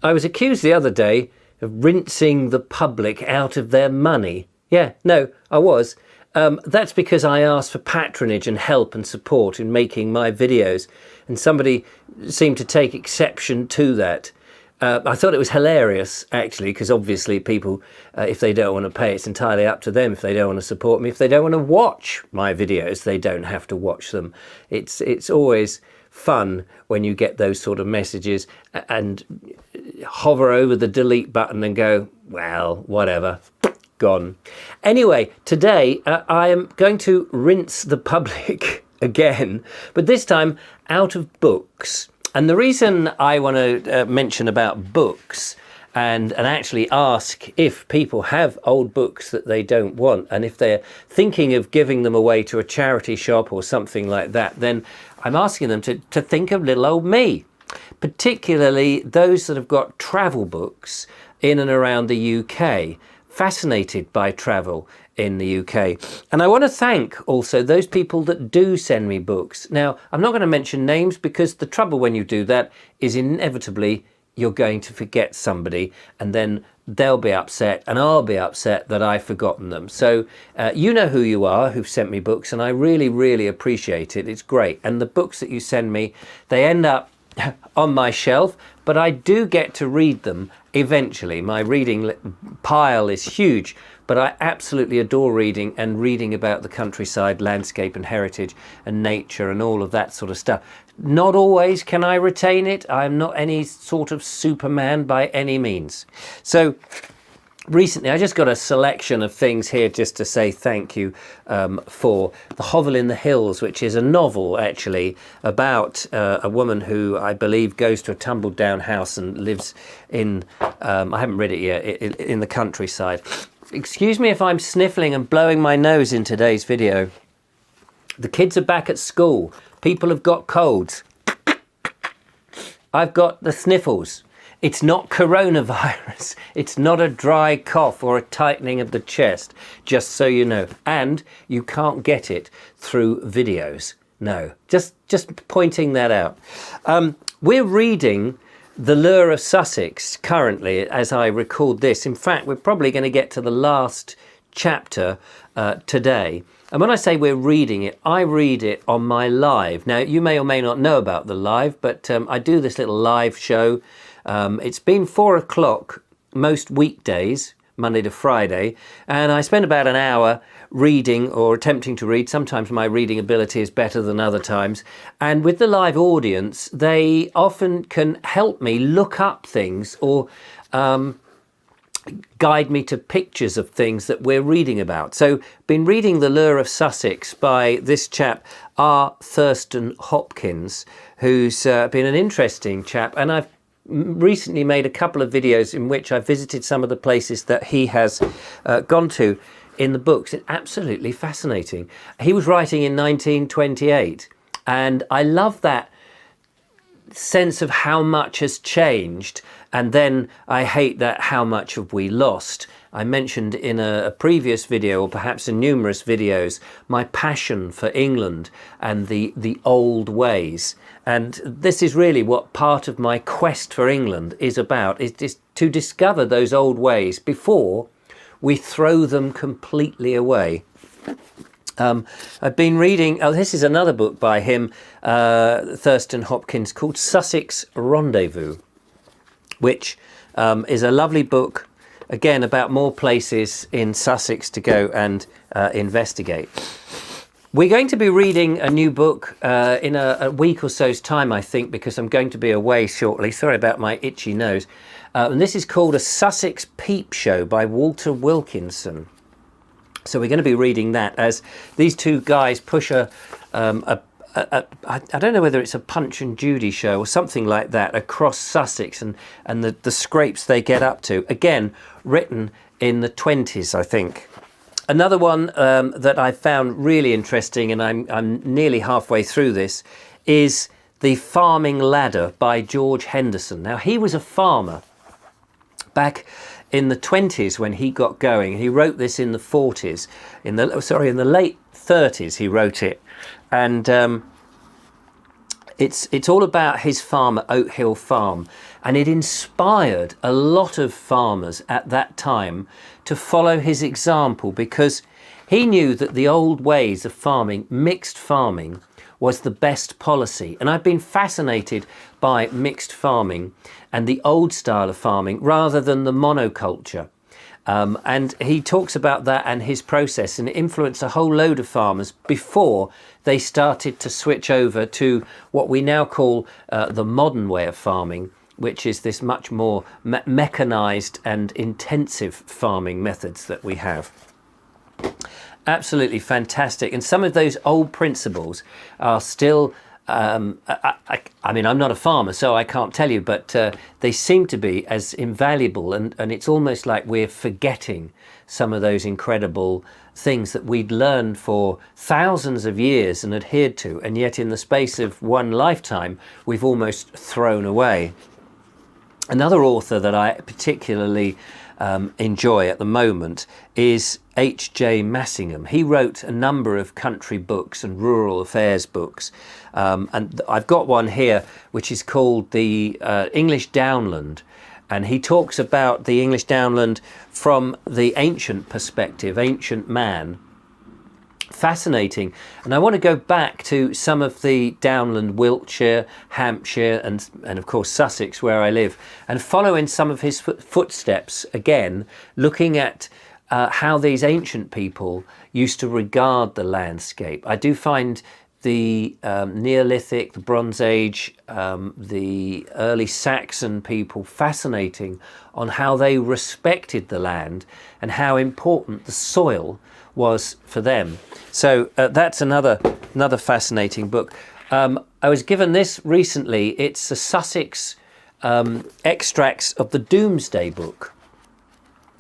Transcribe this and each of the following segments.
I was accused the other day of rinsing the public out of their money. Yeah, no, I was. That's because I asked for patronage and help and support in making my videos, and somebody seemed to take exception to that. I thought it was hilarious, actually, because obviously people, if they don't want to pay, it's entirely up to them. If they don't want to support me, if they don't want to watch my videos, they don't have to watch them. It's always fun when you get those sort of messages and hover over the delete button and go, well, whatever, gone. Anyway, today I am going to rinse the public again, but this time out of books. And the reason I want to mention about books and actually ask if people have old books that they don't want, and if they're thinking of giving them away to a charity shop or something like that, then I'm asking them to think of little old me, particularly those that have got travel books in and around the UK, fascinated by travel in the UK. And I want to thank also those people that do send me books. Now, I'm not going to mention names because the trouble when you do that is inevitably you're going to forget somebody, and then they'll be upset and I'll be upset that I've forgotten them. So you know who you are who've sent me books, and I really, really appreciate it. It's great. And the books that you send me, they end up on my shelf, but I do get to read them eventually. My reading pile is huge, but I absolutely adore reading and reading about the countryside, landscape and heritage and nature and all of that sort of stuff. Not always can I retain it. I'm not any sort of Superman by any means. So recently I just got a selection of things here just to say thank you for. The Hovel in the Hills, which is a novel actually about a woman who I believe goes to a tumbled down house and lives in, I haven't read it yet, in the countryside. Excuse me if I'm sniffling and blowing my nose in today's video. The kids are back at school. People have got colds. I've got the sniffles. It's not coronavirus. It's not a dry cough or a tightening of the chest, just so you know. And you can't get it through videos. No, just pointing that out. We're reading The Lure of Sussex currently as I record this. In fact, we're probably going to get to the last chapter today. And when I say we're reading it, I read it on my live. Now, you may or may not know about the live, but I do this little live show. It's been 4 o'clock most weekdays, Monday to Friday, and I spend about an hour reading or attempting to read. Sometimes my reading ability is better than other times. And with the live audience, they often can help me look up things or guide me to pictures of things that we're reading about. So been reading The Lure of Sussex by this chap, R. Thurston Hopkins, who's been an interesting chap. And I've recently made a couple of videos in which I visited some of the places that he has gone to in the books. It's absolutely fascinating. He was writing in 1928, and I love that sense of how much has changed, and then I hate that how much have we lost. I mentioned in a previous video, or perhaps in numerous videos, my passion for England and the old ways. And this is really what part of my quest for England is about, is to discover those old ways before we throw them completely away. I've been reading, this is another book by him, Thurston Hopkins, called Sussex Rendezvous, which is a lovely book, again, about more places in Sussex to go and investigate. We're going to be reading a new book in a week or so's time, I think, because I'm going to be away shortly. Sorry about my itchy nose. And this is called A Sussex Peep Show by Walter Wilkinson. So we're going to be reading that as these two guys push I don't know whether it's a Punch and Judy show or something like that across Sussex, and the scrapes they get up to. Again, written in the 20s, I think. Another one that I found really interesting, and I'm nearly halfway through this, is The Farming Ladder by George Henderson. Now, he was a farmer back in the 20s when he got going. He wrote this in the 40s, in the late 30s he wrote it, and It's all about his farm at Oak Hill Farm, and it inspired a lot of farmers at that time to follow his example, because he knew that the old ways of farming, mixed farming, was the best policy. And I've been fascinated by mixed farming and the old style of farming rather than the monoculture. And he talks about that and his process, and it influenced a whole load of farmers before they started to switch over to what we now call the modern way of farming, which is this much more mechanized and intensive farming methods that we have. Absolutely fantastic. And some of those old principles are still, I mean, I'm not a farmer, so I can't tell you, but they seem to be as invaluable, and it's almost like we're forgetting some of those incredible things that we'd learned for thousands of years and adhered to, and yet in the space of one lifetime, we've almost thrown away. Another author that I particularly enjoy at the moment is H.J. Massingham. He wrote a number of country books and rural affairs books, and I've got one here which is called the English Downland, and he talks about the English Downland from the ancient perspective, ancient man. Fascinating. And I want to go back to some of the downland, Wiltshire, Hampshire, and of course Sussex, where I live, and follow in some of his footsteps again, looking at how these ancient people used to regard the landscape. I do find the Neolithic, the Bronze Age, the early Saxon people fascinating on how they respected the land and how important the soil was for them. So that's another fascinating book. I was given this recently. It's the Sussex extracts of the Domesday Book,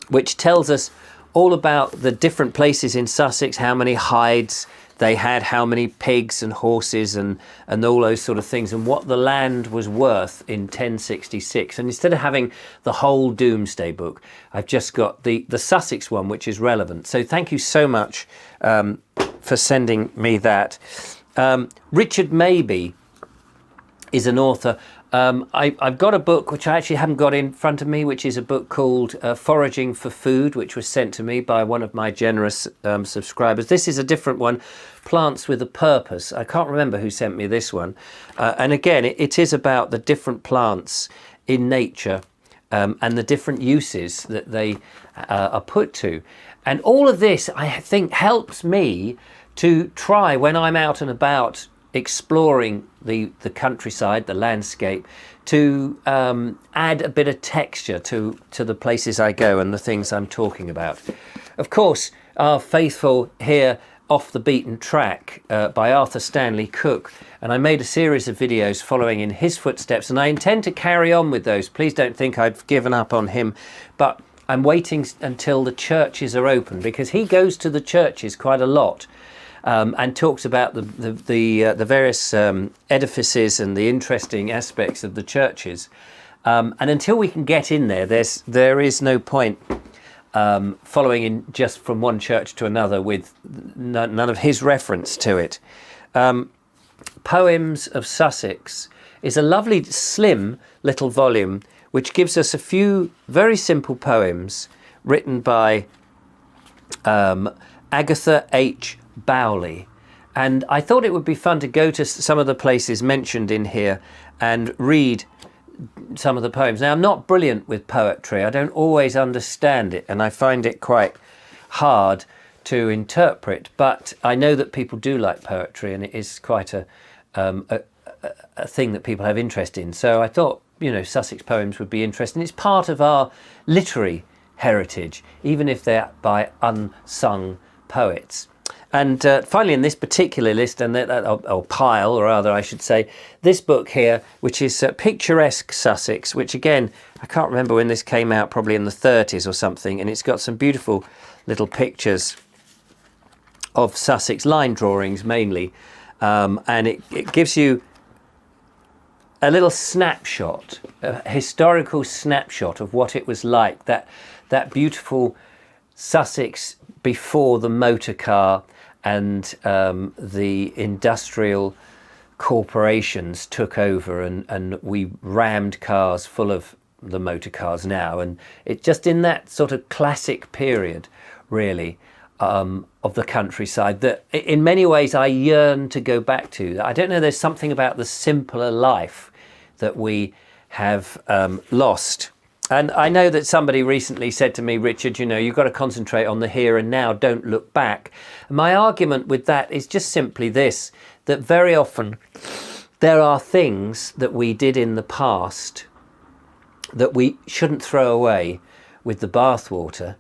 which tells us all about the different places in Sussex, how many hides they had, how many pigs and horses and all those sort of things, and what the land was worth in 1066. And instead of having the whole Domesday Book, I've just got the Sussex one, which is relevant. So thank you so much for sending me that. Richard Mabey is an author. I've got a book which I actually haven't got in front of me, which is a book called Foraging for Food, which was sent to me by one of my generous subscribers. This is a different one, Plants with a Purpose. I can't remember who sent me this one. And again, it is about the different plants in nature and the different uses that they are put to. And all of this, I think, helps me to try, when I'm out and about exploring the countryside, the landscape, to add a bit of texture to the places I go and the things I'm talking about. Of course, our faithful here, Off the Beaten Track by Arthur Stanley Cook, and I made a series of videos following in his footsteps, and I intend to carry on with those. Please don't think I've given up on him, but I'm waiting until the churches are open, because he goes to the churches quite a lot. And talks about the various edifices and the interesting aspects of the churches. And until we can get in there, there is no point following in just from one church to another with none of his reference to it. Poems of Sussex is a lovely, slim little volume which gives us a few very simple poems written by Agatha H. Bowley, and I thought it would be fun to go to some of the places mentioned in here and read some of the poems. Now, I'm not brilliant with poetry. I don't always understand it, and I find it quite hard to interpret, but I know that people do like poetry, and it is quite a thing that people have interest in. So I thought, Sussex poems would be interesting. It's part of our literary heritage, even if they're by unsung poets. And finally, in this particular list, or pile, or rather I should say, this book here, which is Picturesque Sussex, which again, I can't remember when this came out, probably in the 30s or something, and it's got some beautiful little pictures of Sussex, line drawings mainly, and it gives you a little snapshot, a historical snapshot of what it was like, that beautiful Sussex before the motor car and the industrial corporations took over and we rammed cars full of the motor cars now, and it just in that sort of classic period really of the countryside that in many ways I yearn to go back to. I don't know, there's something about the simpler life that we have lost. And I know that somebody recently said to me, Richard, you know, you've got to concentrate on the here and now, don't look back. And my argument with that is just simply this, that very often there are things that we did in the past that we shouldn't throw away with the bathwater.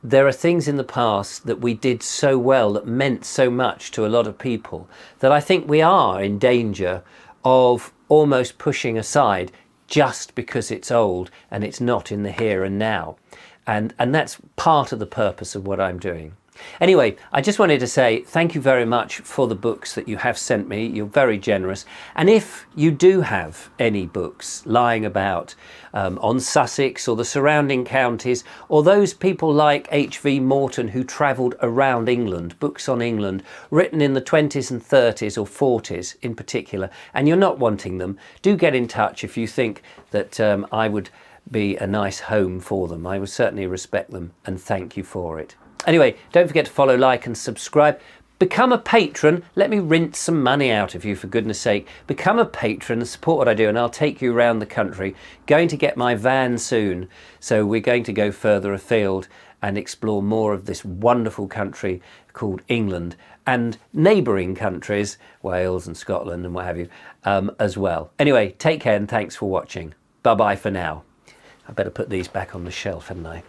There are things in the past that we did so well that meant so much to a lot of people that I think we are in danger of almost pushing aside just because it's old and it's not in the here and now. And that's part of the purpose of what I'm doing. Anyway, I just wanted to say thank you very much for the books that you have sent me. You're very generous. And if you do have any books lying about on Sussex or the surrounding counties, or those people like H.V. Morton who travelled around England, books on England written in the 20s and 30s or 40s in particular, and you're not wanting them, do get in touch if you think that I would be a nice home for them. I would certainly respect them and thank you for it. Anyway, don't forget to follow, like and subscribe. Become a patron. Let me rinse some money out of you, for goodness sake. Become a patron and support what I do, and I'll take you around the country. Going to get my van soon, so we're going to go further afield and explore more of this wonderful country called England and neighbouring countries, Wales and Scotland and what have you, as well. Anyway, take care and thanks for watching. Bye-bye for now. I better put these back on the shelf, hadn't I?